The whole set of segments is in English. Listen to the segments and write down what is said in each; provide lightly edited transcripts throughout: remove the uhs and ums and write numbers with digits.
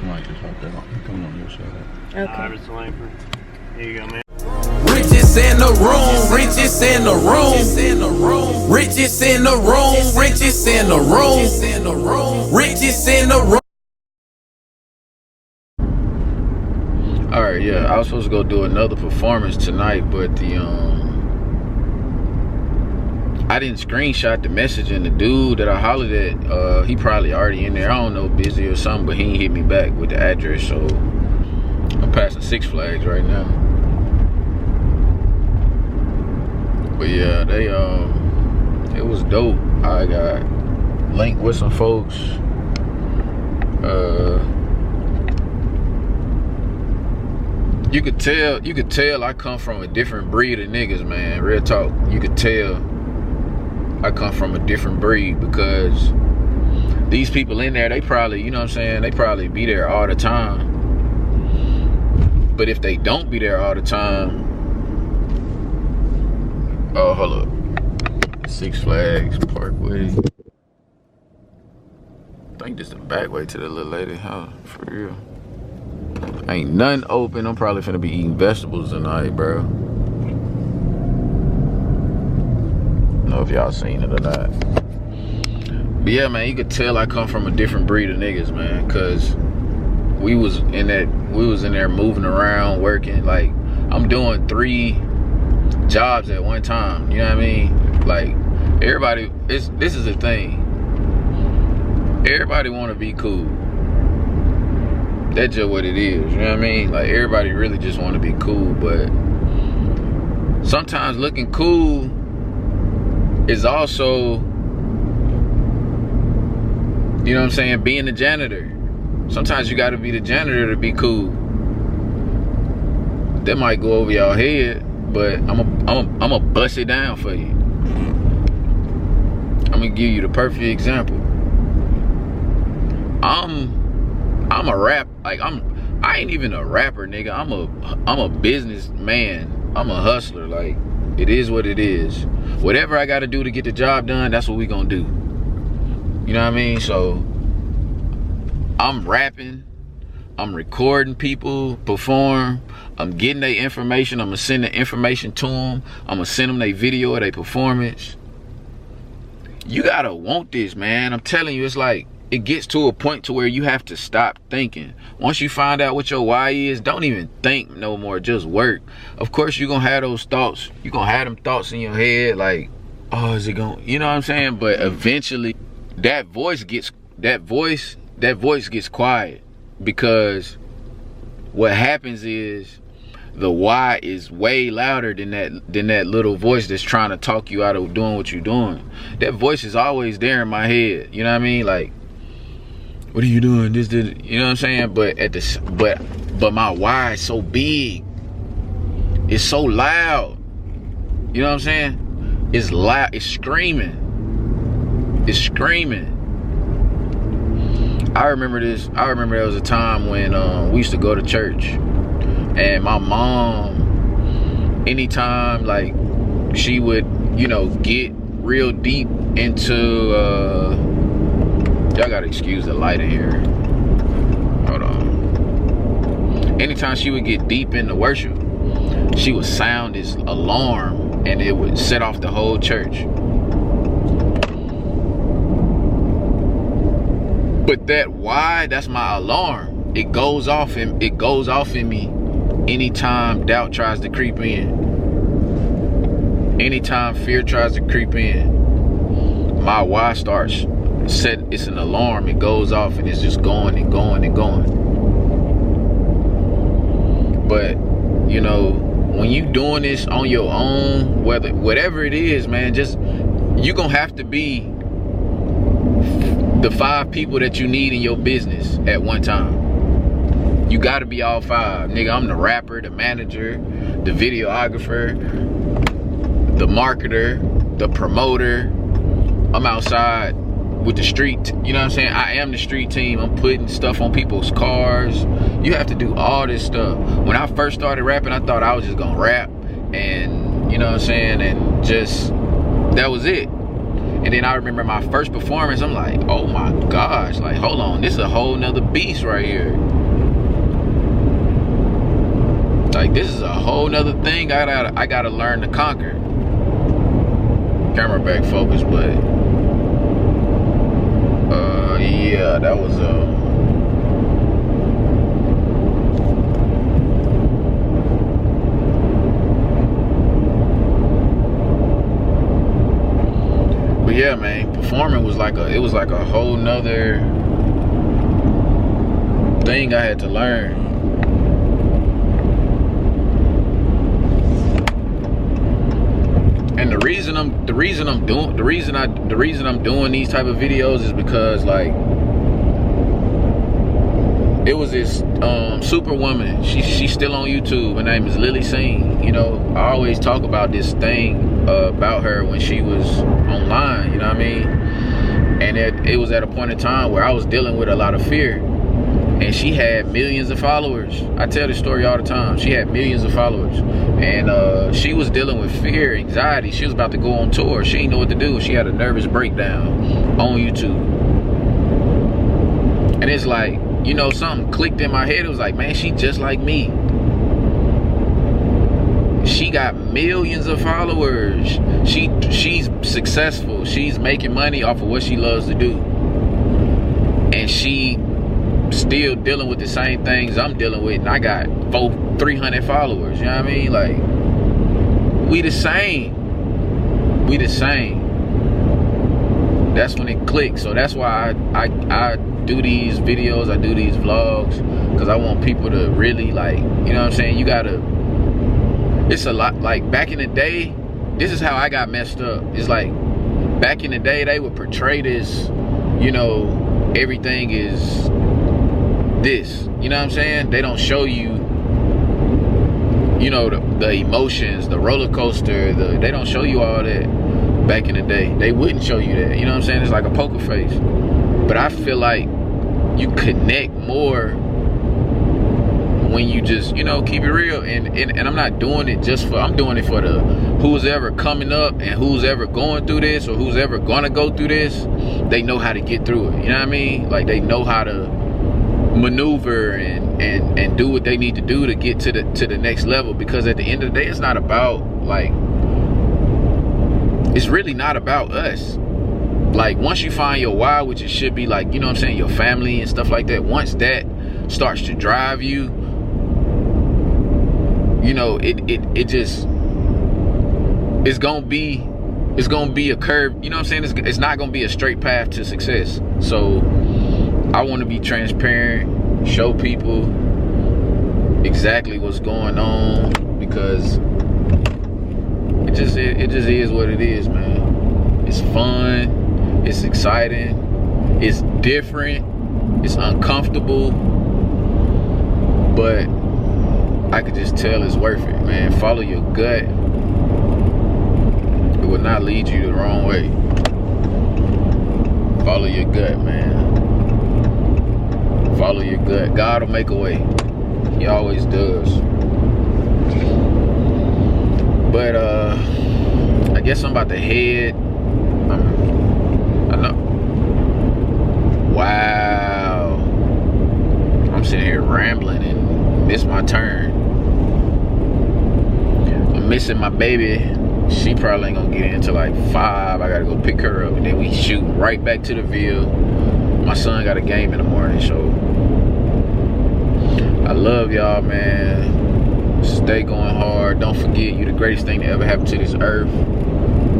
Somebody just hopped out. Coming on your side. Okay. Here you go, man. Riches in the room, riches in the room, riches in the room, riches in the room, riches in the room. All right, yeah, I was supposed to go do another performance tonight, but I didn't screenshot the message, and the dude that I hollered at, he probably already in there. I don't know, busy or something, but he ain't hit me back with the address, so I'm passing Six Flags right now. But yeah, they it was dope. I got linked with some folks. You could tell I come from a different breed of niggas, man. Real talk. You could tell I come from a different breed, because these people in there, they probably, you know what I'm saying, they probably be there all the time. But if they don't be there all the time, oh, hold up. Six Flags Parkway. I think this is the back way to the little lady house, for real. Ain't nothing open. I'm probably finna be eating vegetables tonight, bro. I don't know if y'all seen it or not. But yeah, man, you could tell I come from a different breed of niggas, man, cause we was in there moving around, working. Like, I'm doing 3 jobs at one time, you know what I mean? Like, everybody, this is the thing. Everybody wanna be cool. That's just what it is, you know what I mean? Like, everybody really just wanna be cool, but sometimes looking cool is also, you know what I'm saying, being the janitor. Sometimes you gotta be the janitor to be cool. That might go over y'all head, but I'ma bust it down for you. I'm gonna give you the perfect example. I'm a rap, like I ain't even a rapper, nigga. I'm a businessman. I'm a hustler. Like, it is what it is. Whatever I gotta do to get the job done, that's what we gonna do. You know what I mean? So I'm rapping, I'm recording people perform, I'm getting their information, I'm gonna send the information to them, I'm gonna send them their video of their performance. You gotta want this, man. I'm telling you, it's like, it gets to a point to where you have to stop thinking. Once you find out what your why is, don't even think no more, just work. Of course, you're gonna have those thoughts. You're gonna have them thoughts in your head, like, oh, is it going, you know what I'm saying? But eventually, that voice gets quiet, because what happens is the why is way louder than that little voice that's trying to talk you out of doing what you're doing. That voice is always there in my head, you know what I mean? Like, what are you doing? This, you know what I'm saying? But my why is so big. It's so loud. You know what I'm saying? It's loud. It's screaming. It's screaming. I remember this. I remember there was a time when we used to go to church, and my mom, anytime like she would, you know, get real deep into y'all gotta excuse the light in here. Hold on. Anytime she would get deep into worship, she would sound this alarm, and it would set off the whole church. But that why, that's my alarm. It goes off in me anytime doubt tries to creep in. Anytime fear tries to creep in, my why starts. It's an alarm. It goes off, and it's just going and going and going. But you know, when you doing this on your own, whatever it is, man, just, you gonna have to be the 5 people that you need in your business at one time. You gotta be all 5. Nigga, I'm the rapper, the manager, the videographer, the marketer, the promoter. I'm outside with the street, you know what I'm saying? I am the street team. I'm putting stuff on people's cars. You have to do all this stuff. When I first started rapping, I thought I was just gonna rap, and you know what I'm saying, and just, that was it. And then I remember my first performance, I'm like, oh my gosh, like, hold on, this is a whole nother beast right here. Like, this is a whole nother thing I gotta learn to conquer. Camera back focus, but yeah, that was but yeah, man, performing was like it was like a whole nother thing I had to learn. And the reason I'm doing these type of videos is because, like, it was this superwoman. She's still on YouTube. Her name is Lily Singh. You know, I always talk about this thing about her when she was online. You know what I mean? And it was at a point in time where I was dealing with a lot of fear. And she had millions of followers. I tell this story all the time. She had millions of followers. And she was dealing with fear, anxiety. She was about to go on tour. She didn't know what to do. She had a nervous breakdown on YouTube. And it's like, you know, something clicked in my head. It was like, man, she just like me. She got millions of followers. She's successful. She's making money off of what she loves to do. And she still dealing with the same things I'm dealing with, and I got 300 followers. You know what I mean? Like, we the same. That's when it clicks. So that's why I do these videos, I do these vlogs, because I want people to really, like, you know what I'm saying? You gotta, it's a lot, like, back in the day, this is how I got messed up. It's like, back in the day, they would portray this, you know, everything is this, you know what I'm saying? They don't show you, you know, the emotions, the roller coaster, they don't show you all that back in the day. They wouldn't show you that, you know what I'm saying? It's like a poker face. But I feel like you connect more when you just, you know, keep it real. And I'm not doing it just for, I'm doing it for the who's ever coming up and who's ever going through this or who's ever gonna go through this. They know how to get through it, you know what I mean? Like, they know how to maneuver and do what they need to do to get to the next level. Because at the end of the day, it's not about, like, it's really not about us. Like, once you find your why, which it should be, like, you know what I'm saying, your family and stuff like that, once that starts to drive you, you know, it just, it's gonna be a curve, you know what I'm saying? It's not gonna be a straight path to success. So I want to be transparent, show people exactly what's going on, because it just is what it is, man. It's fun, it's exciting, it's different, it's uncomfortable, but I could just tell it's worth it, man. Follow your gut. It will not lead you the wrong way. Follow your gut, man. Follow your gut. God will make a way. He always does. But I guess I'm about to head. I know. Wow. I'm sitting here rambling and miss my turn. I'm missing my baby. She probably ain't gonna get in until like 5. I gotta go pick her up, and then we shoot right back to the Ville. My son got a game in the morning, so I love y'all, man. Stay going hard. Don't forget, you're the greatest thing to ever happen to this earth.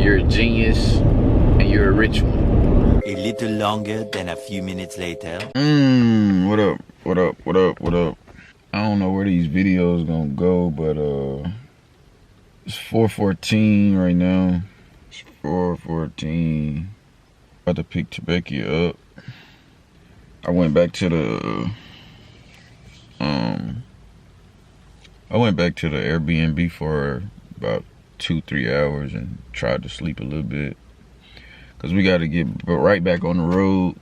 You're a genius, and you're a rich one. A little longer than a few minutes later. What up? What up? What up? What up? I don't know where these videos gonna go, but it's 4:14 right now. It's 4:14. About to pick Tebeki up. I went back to the Airbnb for about 2-3 hours and tried to sleep a little bit, cause we got to get right back on the road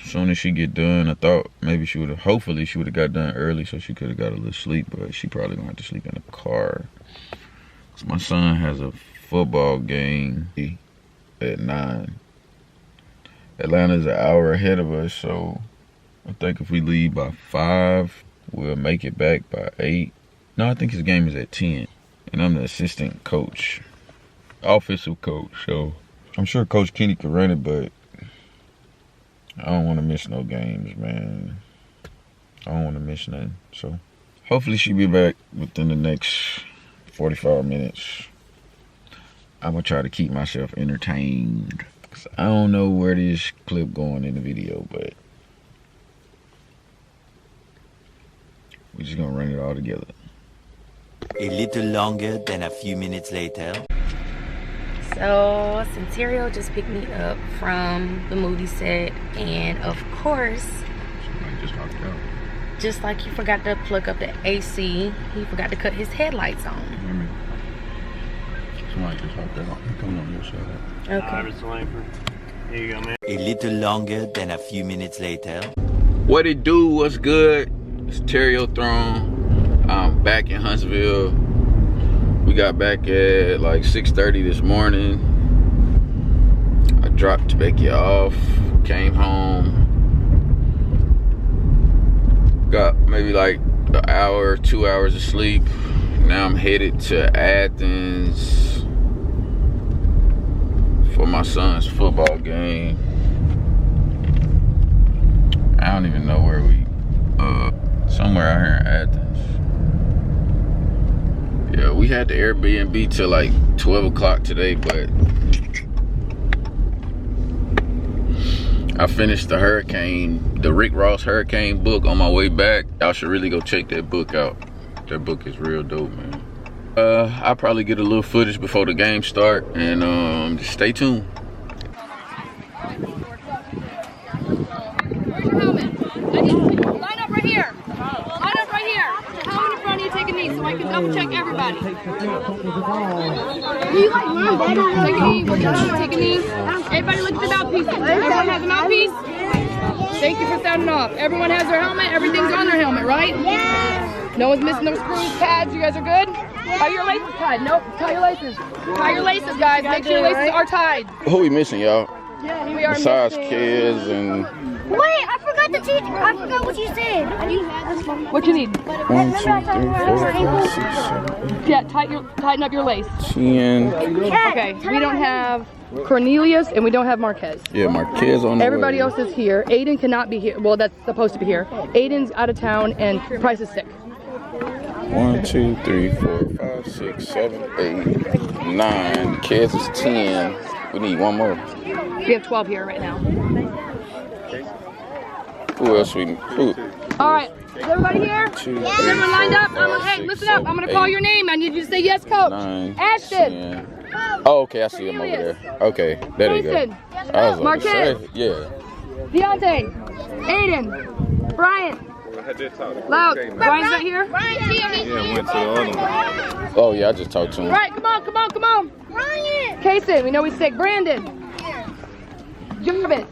as soon as she get done. I thought maybe hopefully she would have got done early so she could have got a little sleep, but she probably gonna have to sleep in the car. Cause my son has a football game at 9. Atlanta's an hour ahead of us, so I think if we leave by 5, we'll make it back by 8. No, I think his game is at 10. And I'm the assistant coach, offensive coach, so I'm sure Coach Kenny could run it, but I don't want to miss no games, man. I don't want to miss nothing. So hopefully she'll be back within the next 45 minutes. I'm going to try to keep myself entertained. Cause I don't know where this clip going in the video, but we're just going to run it all together. A little longer than a few minutes later. So Centerio just picked me up from the movie set, and of course, just like he forgot to plug up the AC, he forgot to cut his headlights on. Somebody just hopped out. Come on your side. Okay. Here you go, man. A little longer than a few minutes later. What it do? What's good? It's Terrio Throne. I'm back in Huntsville. We got back at like 6:30 this morning. I dropped Becky off, came home, got maybe like an hour, 2 hours of sleep. Now I'm headed to Athens for my son's football game. I don't even know where we, somewhere out here in Athens. Yeah, we had the Airbnb till like 12 o'clock today, but I finished the Rick Ross Hurricane book on my way back. Y'all should really go check that book out. That book is real dope, man. I'll probably get a little footage before the game start, and just stay tuned. Line up right here. Line up right here. Helmet in front of you, take a knee so I can double check everybody. Take a knee, take a knee. Everybody look at the mouthpiece. Everyone has a mouthpiece? Thank you for sounding off. Everyone has their helmet, everything's on their helmet, right? Yeah. No one's missing no screws, pads, you guys are good? Are your laces tied? Nope, tie your laces. Tie your laces, guys. Make sure your laces are tied. Who we missing, y'all? We are Besides missing. kids and... Wait, I forgot to teach. I forgot what you said. What you need? 1, 2, 3, 4, 5, 6, 7, 8, Yeah, tighten up your lace. 10. Okay, we don't have Cornelius and we don't have Marquez. Yeah, Marquez on the Everybody way. else is here. Aiden cannot be here. Well, that's supposed to be here. Aiden's out of town and Price is sick. 1, 2, 3, 4, 5, 6, 7, 8, 9. Kids is 10. We need one more. We have 12 here right now. Who else we need? Who? All right, is everybody here? 2, Is everyone lined up? Hey, listen up. I'm gonna call your name. I need you to say yes, coach. 9, Ashton. 10. Oh, okay, I see him over there. Okay, there they go. Jason. I was about to Marquez. say, yeah. Deontay. Aiden. Brian. Loud. Brian's right here. Yeah, went to the other one. Oh, yeah, I just talked to him. All right, come on, come on, come on. Brian. Kason, we know he's sick. Brandon. Jarvis.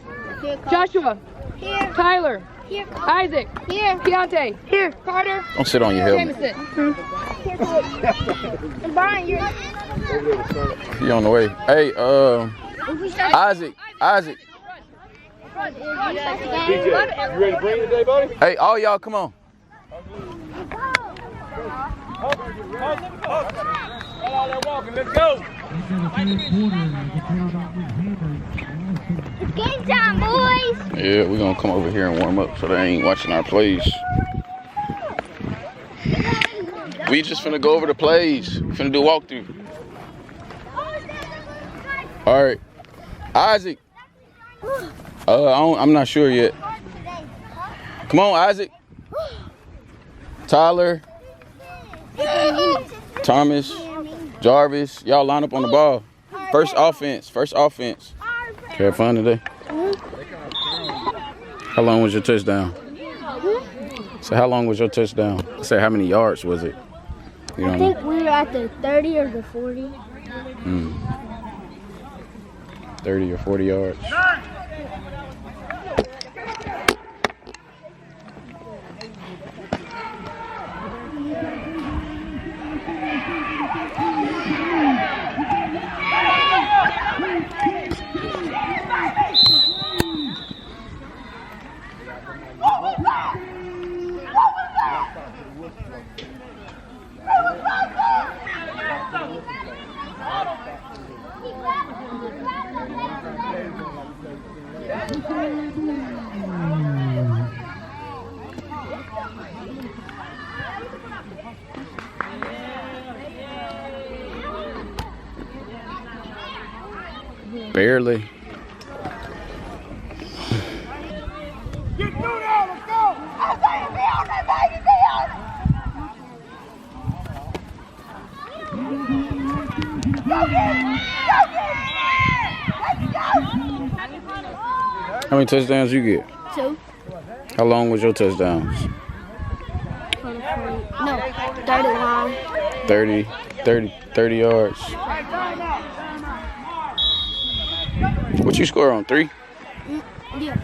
Joshua. Here. Tyler. Here. Isaac. Here. Keontae. Here. Carter. Don't sit on your helmet. Jameson. And Brian, you're. He on the way. Hey, Isaac. DJ, you ready to bring it today, buddy? Hey, all y'all, come on. Let's go. It's game time, boys. Yeah, we're gonna come over here and warm up so they ain't watching our plays. We just finna go over the plays. Finna do a walkthrough. All right, Isaac. I'm not sure yet. Come on, Isaac. Tyler. Thomas. Jarvis. Y'all line up on the ball. First offense. Have fun today. How long was your touchdown? So how long was your touchdown? I said, how many yards was it? You I think we were at the 30 or the 40. 30 or 40 yards. Barely. Get through there, let's go! I say be on that baby, be on it! Go get it! Go get it! Let's go! How many touchdowns you get? 2. How long was your touchdowns? No, 31. 30 yards. What you score on, 3? Yeah.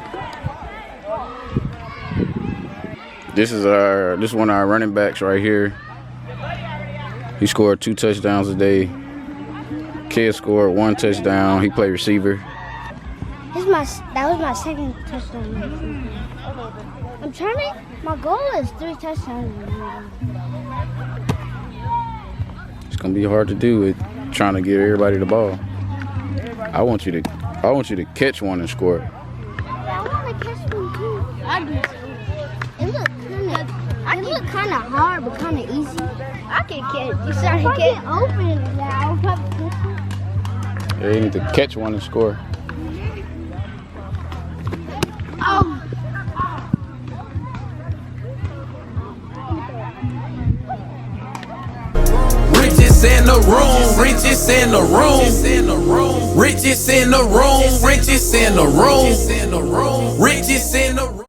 This is one of our running backs right here. He scored 2 touchdowns a day. Kid scored 1 touchdown. He played receiver. That was my second touchdown. I'm trying to. My goal is 3 touchdowns. It's gonna be hard to do with trying to give everybody the ball. I want you to catch one and score. I want to catch one too. I do too. It look kind of hard, but kind of easy. I can catch. You said I can open it. Yeah, I'll probably catch it. Yeah, you need to catch one and score. Oh. Riches in the room, riches in the room, riches in the room, riches in the room, riches in the room.